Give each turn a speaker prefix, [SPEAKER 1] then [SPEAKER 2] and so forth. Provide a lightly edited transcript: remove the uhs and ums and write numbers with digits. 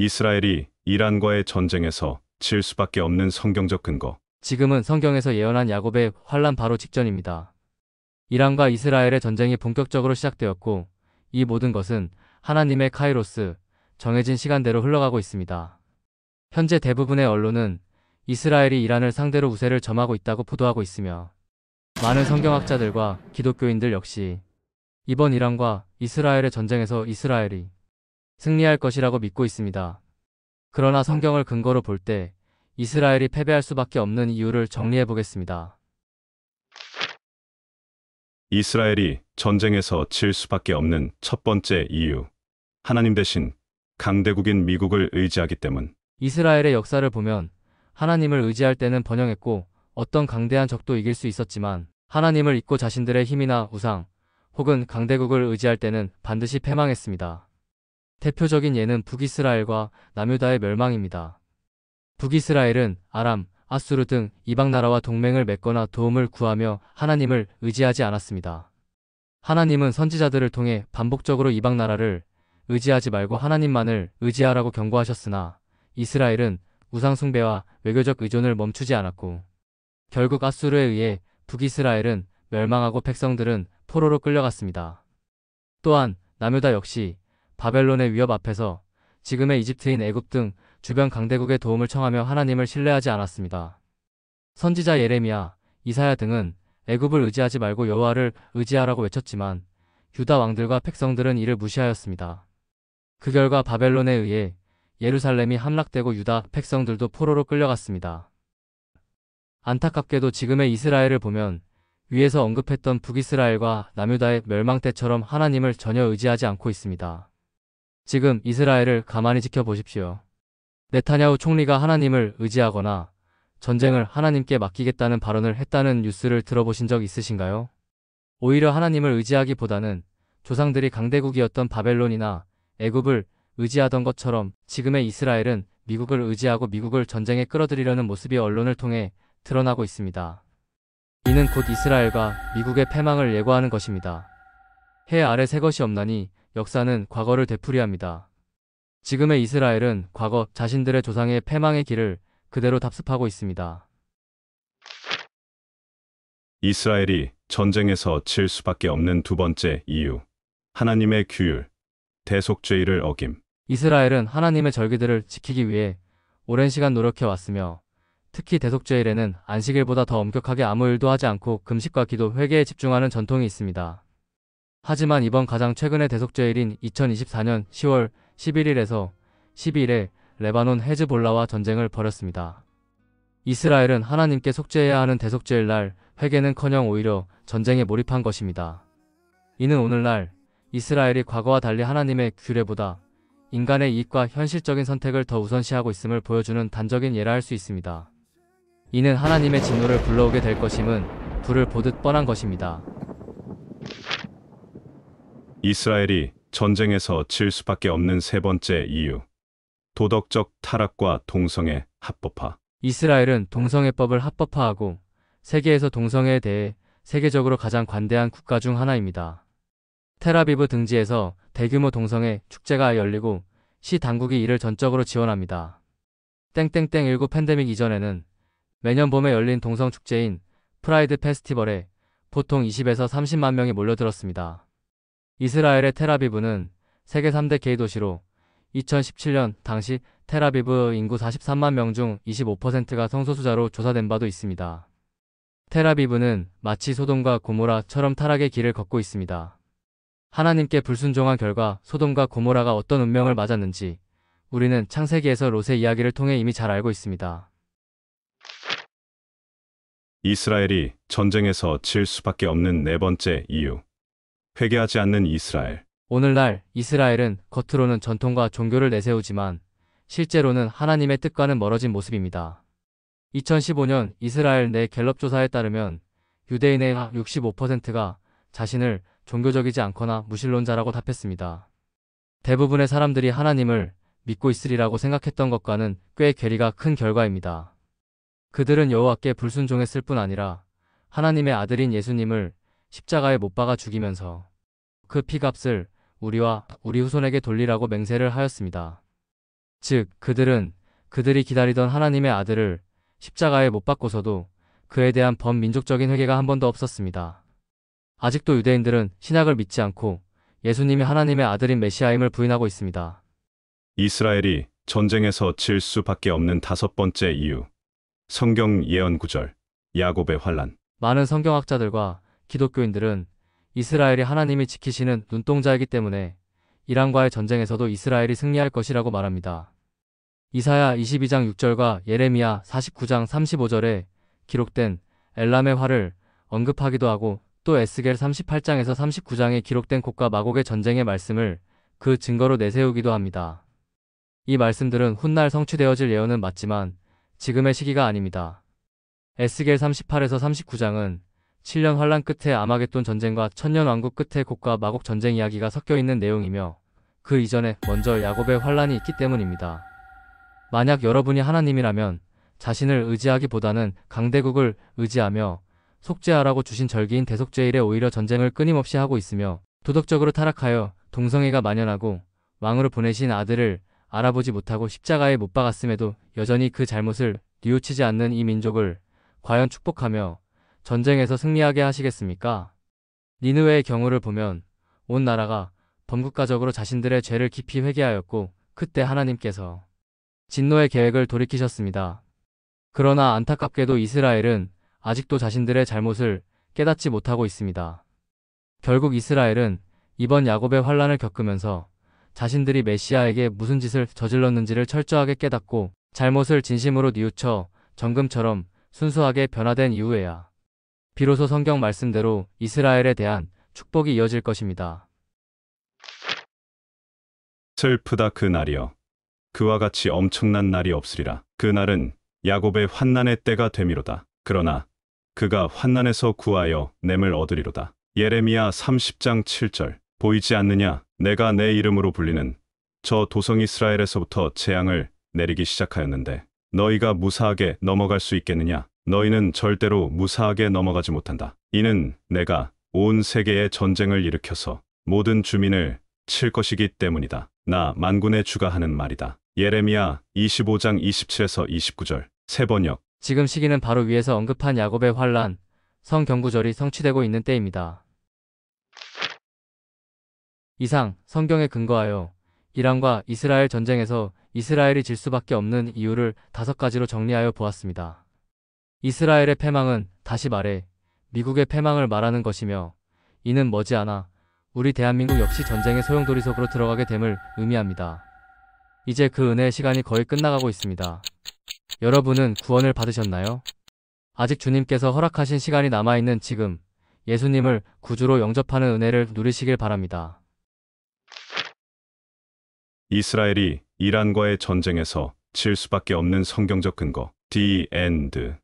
[SPEAKER 1] 이스라엘이 이란과의 전쟁에서 질 수밖에 없는 성경적 근거.
[SPEAKER 2] 지금은 성경에서 예언한 야곱의 환란 바로 직전입니다. 이란과 이스라엘의 전쟁이 본격적으로 시작되었고 이 모든 것은 하나님의 카이로스, 정해진 시간대로 흘러가고 있습니다. 현재 대부분의 언론은 이스라엘이 이란을 상대로 우세를 점하고 있다고 보도하고 있으며 많은 성경학자들과 기독교인들 역시 이번 이란과 이스라엘의 전쟁에서 이스라엘이 승리할 것이라고 믿고 있습니다. 그러나 성경을 근거로 볼 때 이스라엘이 패배할 수밖에 없는 이유를 정리해 보겠습니다.
[SPEAKER 1] 이스라엘이 전쟁에서 질 수밖에 없는 첫 번째 이유. 하나님 대신 강대국인 미국을 의지하기 때문.
[SPEAKER 2] 이스라엘의 역사를 보면 하나님을 의지할 때는 번영했고 어떤 강대한 적도 이길 수 있었지만 하나님을 잊고 자신들의 힘이나 우상 혹은 강대국을 의지할 때는 반드시 패망했습니다. 대표적인 예는 북이스라엘과 남유다의 멸망입니다. 북이스라엘은 아람, 아수르 등 이방 나라와 동맹을 맺거나 도움을 구하며 하나님을 의지하지 않았습니다. 하나님은 선지자들을 통해 반복적으로 이방 나라를 의지하지 말고 하나님만을 의지하라고 경고하셨으나 이스라엘은 우상 숭배와 외교적 의존을 멈추지 않았고 결국 아수르에 의해 북이스라엘은 멸망하고 백성들은 포로로 끌려갔습니다. 또한 남유다 역시 바벨론의 위협 앞에서 지금의 이집트인 애굽 등 주변 강대국의 도움을 청하며 하나님을 신뢰하지 않았습니다. 선지자 예레미야, 이사야 등은 애굽을 의지하지 말고 여호와를 의지하라고 외쳤지만 유다 왕들과 백성들은 이를 무시하였습니다. 그 결과 바벨론에 의해 예루살렘이 함락되고 유다 백성들도 포로로 끌려갔습니다. 안타깝게도 지금의 이스라엘을 보면 위에서 언급했던 북이스라엘과 남유다의 멸망 때처럼 하나님을 전혀 의지하지 않고 있습니다. 지금 이스라엘을 가만히 지켜보십시오. 네타냐후 총리가 하나님을 의지하거나 전쟁을 하나님께 맡기겠다는 발언을 했다는 뉴스를 들어보신 적 있으신가요? 오히려 하나님을 의지하기보다는 조상들이 강대국이었던 바벨론이나 애굽을 의지하던 것처럼 지금의 이스라엘은 미국을 의지하고 미국을 전쟁에 끌어들이려는 모습이 언론을 통해 드러나고 있습니다. 이는 곧 이스라엘과 미국의 패망을 예고하는 것입니다. 해 아래 새 것이 없나니 역사는 과거를 되풀이합니다. 지금의 이스라엘은 과거 자신들의 조상의 패망의 길을 그대로 답습하고 있습니다.
[SPEAKER 1] 이스라엘이 전쟁에서 질 수밖에 없는 두 번째 이유. 하나님의 규율, 대속죄의를 어김.
[SPEAKER 2] 이스라엘은 하나님의 절기들을 지키기 위해 오랜 시간 노력해 왔으며 특히 대속죄일에는 안식일보다 더 엄격하게 아무 일도 하지 않고 금식과 기도, 회개에 집중하는 전통이 있습니다. 하지만 이번 가장 최근의 대속죄일인 2024년 10월 11일에서 12일에 레바논 헤즈볼라와 전쟁을 벌였습니다. 이스라엘은 하나님께 속죄해야 하는 대속죄일 날 회개는커녕 오히려 전쟁에 몰입한 것입니다. 이는 오늘날 이스라엘이 과거와 달리 하나님의 규례보다 인간의 이익과 현실적인 선택을 더 우선시하고 있음을 보여주는 단적인 예라 할 수 있습니다. 이는 하나님의 진노를 불러오게 될 것임은 불을 보듯 뻔한 것입니다.
[SPEAKER 1] 이스라엘이 전쟁에서 질 수밖에 없는 세 번째 이유. 도덕적 타락과 동성애 합법화.
[SPEAKER 2] 이스라엘은 동성애법을 합법화하고 세계에서 동성애에 대해 세계적으로 가장 관대한 국가 중 하나입니다. 텔아비브 등지에서 대규모 동성애 축제가 열리고 시 당국이 이를 전적으로 지원합니다. 19 팬데믹 이전에는 매년 봄에 열린 동성 축제인 프라이드 페스티벌에 보통 20에서 30만 명이 몰려들었습니다. 이스라엘의 텔아비브는 세계 3대 게이 도시로 2017년 당시 텔아비브 인구 43만 명 중 25%가 성소수자로 조사된 바도 있습니다. 텔아비브는 마치 소돔과 고모라처럼 타락의 길을 걷고 있습니다. 하나님께 불순종한 결과 소돔과 고모라가 어떤 운명을 맞았는지 우리는 창세기에서 롯의 이야기를 통해 이미 잘 알고 있습니다.
[SPEAKER 1] 이스라엘이 전쟁에서 질 수밖에 없는 네 번째 이유. 회개하지 않는 이스라엘.
[SPEAKER 2] 오늘날 이스라엘은 겉으로는 전통과 종교를 내세우지만 실제로는 하나님의 뜻과는 멀어진 모습입니다. 2015년 이스라엘 내 갤럽 조사에 따르면 유대인의 65%가 자신을 종교적이지 않거나 무신론자라고 답했습니다. 대부분의 사람들이 하나님을 믿고 있으리라고 생각했던 것과는 꽤 괴리가 큰 결과입니다. 그들은 여호와께 불순종했을 뿐 아니라 하나님의 아들인 예수님을 십자가에 못 박아 죽이면서 그 피값을 우리와 우리 후손에게 돌리라고 맹세를 하였습니다. 즉, 그들이 기다리던 하나님의 아들을 십자가에 못 박고서도 그에 대한 범민족적인 회개가 한 번도 없었습니다. 아직도 유대인들은 신약을 믿지 않고 예수님이 하나님의 아들인 메시아임을 부인하고 있습니다.
[SPEAKER 1] 이스라엘이 전쟁에서 질 수밖에 없는 다섯 번째 이유. 성경 예언 구절. 야곱의 환란.
[SPEAKER 2] 많은 성경학자들과 기독교인들은 이스라엘이 하나님이 지키시는 눈동자이기 때문에 이란과의 전쟁에서도 이스라엘이 승리할 것이라고 말합니다. 이사야 22장 6절과 예레미야 49장 35절에 기록된 엘람의 활을 언급하기도 하고 또 에스겔 38장에서 39장에 기록된 곡과 마곡의 전쟁의 말씀을 그 증거로 내세우기도 합니다. 이 말씀들은 훗날 성취되어질 예언은 맞지만 지금의 시기가 아닙니다. 에스겔 38에서 39장은 7년 환란 끝에 아마겟돈 전쟁과 천년 왕국 끝에 곡과 마곡 전쟁 이야기가 섞여 있는 내용이며 그 이전에 먼저 야곱의 환란이 있기 때문입니다. 만약 여러분이 하나님이라면 자신을 의지하기보다는 강대국을 의지하며 속죄하라고 주신 절기인 대속죄일에 오히려 전쟁을 끊임없이 하고 있으며 도덕적으로 타락하여 동성애가 만연하고 왕으로 보내신 아들을 알아보지 못하고 십자가에 못 박았음에도 여전히 그 잘못을 뉘우치지 않는 이 민족을 과연 축복하며 전쟁에서 승리하게 하시겠습니까? 니느웨의 경우를 보면 온 나라가 범국가적으로 자신들의 죄를 깊이 회개하였고 그때 하나님께서 진노의 계획을 돌이키셨습니다. 그러나 안타깝게도 이스라엘은 아직도 자신들의 잘못을 깨닫지 못하고 있습니다. 결국 이스라엘은 이번 야곱의 환란을 겪으면서 자신들이 메시아에게 무슨 짓을 저질렀는지를 철저하게 깨닫고 잘못을 진심으로 뉘우쳐 정금처럼 순수하게 변화된 이후에야 비로소 성경 말씀대로 이스라엘에 대한 축복이 이어질 것입니다.
[SPEAKER 1] 슬프다 그 날이여. 그와 같이 엄청난 날이 없으리라. 그 날은 야곱의 환난의 때가 되미로다. 그러나 그가 환난에서 구하여 냄을 얻으리로다. 예레미야 30장 7절. 보이지 않느냐? 내가 내 이름으로 불리는 저 도성 이스라엘에서부터 재앙을 내리기 시작하였는데 너희가 무사하게 넘어갈 수 있겠느냐? 너희는 절대로 무사하게 넘어가지 못한다. 이는 내가 온 세계에 전쟁을 일으켜서 모든 주민을 칠 것이기 때문이다. 나 만군의 주가 하는 말이다. 예레미야 25장 27에서 29절. 세번역.
[SPEAKER 2] 지금 시기는 바로 위에서 언급한 야곱의 환란, 성경구절이 성취되고 있는 때입니다. 이상 성경에 근거하여 이란과 이스라엘 전쟁에서 이스라엘이 질 수밖에 없는 이유를 5가지로 정리하여 보았습니다. 이스라엘의 패망은 다시 말해 미국의 패망을 말하는 것이며 이는 머지않아 우리 대한민국 역시 전쟁의 소용돌이 속으로 들어가게 됨을 의미합니다. 이제 그 은혜의 시간이 거의 끝나가고 있습니다. 여러분은 구원을 받으셨나요? 아직 주님께서 허락하신 시간이 남아있는 지금 예수님을 구주로 영접하는 은혜를 누리시길 바랍니다.
[SPEAKER 1] 이스라엘이 이란과의 전쟁에서 질 수밖에 없는 성경적 근거. The End.